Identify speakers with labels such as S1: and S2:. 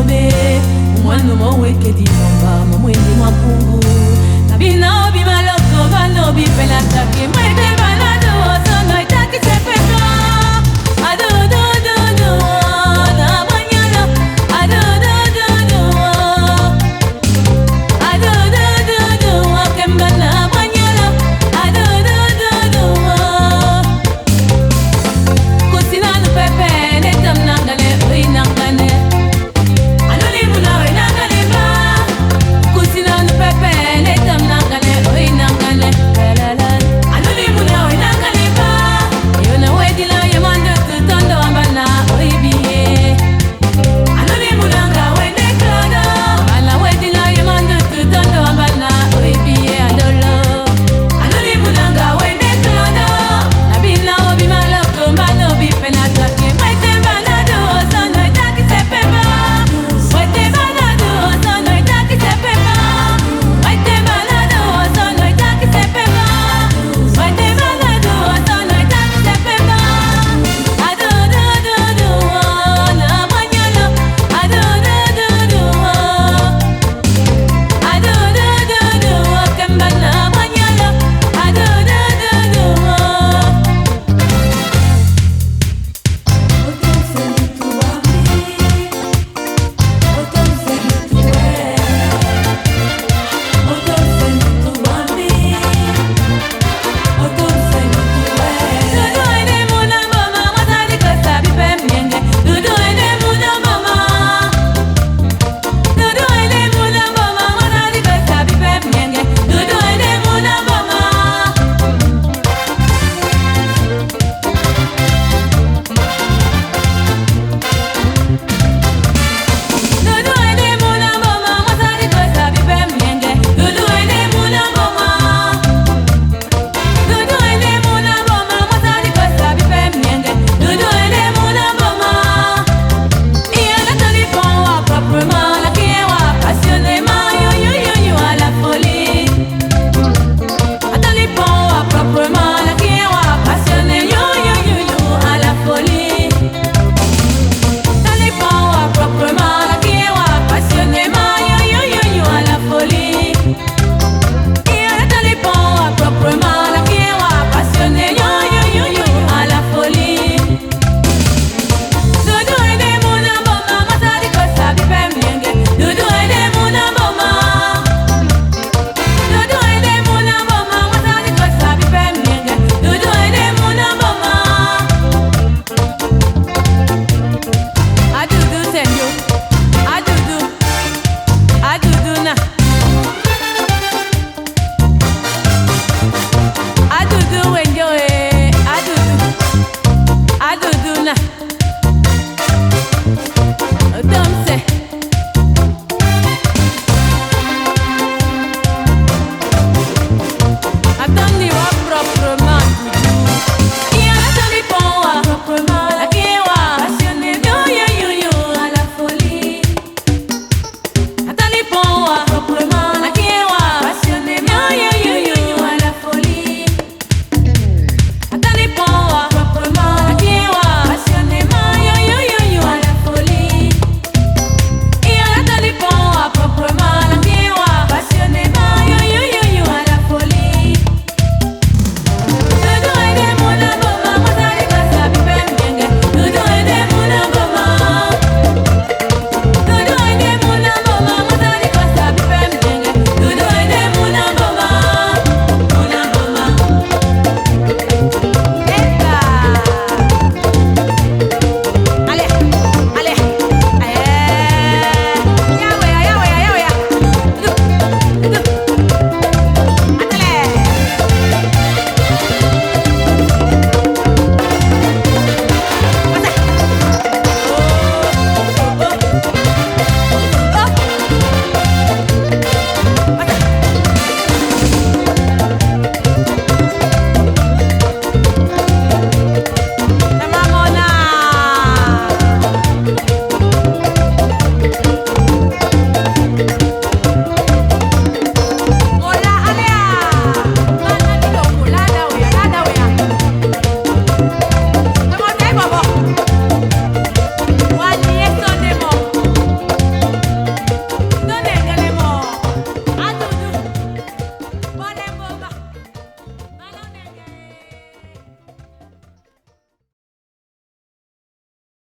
S1: be umwana moweke dinomba momwendi mwapungu nabina obi maloko bano bi penataki mwete banado sono itaki sepeka ado do do do na banyana ado do do do ado do do do kemba na banyana ado do do do kusina no pepe ne tam nangale oi nangane anoli muna oi nangale ba kusina no pepe ne tam nangale oi nangane la la anoli muna oi nangale ba yo na wedi la yamanda tutondo ambana oi biye anoli muna nga wende klodo bala wedi la yamanda tutondo ambana oi biye adolo anoli muna nga wende klodo nabina obi maloko mbano bi penatake mwete banado sono itaki sepema mwete banado sono itaki sepema mwete banado sono itaki sepema mwete banado sono itaki sepema ado do do do na banyana ado do do do ado do do do kemba na banyana ado do do do Adudu, enjoy. Adudu, adudu na.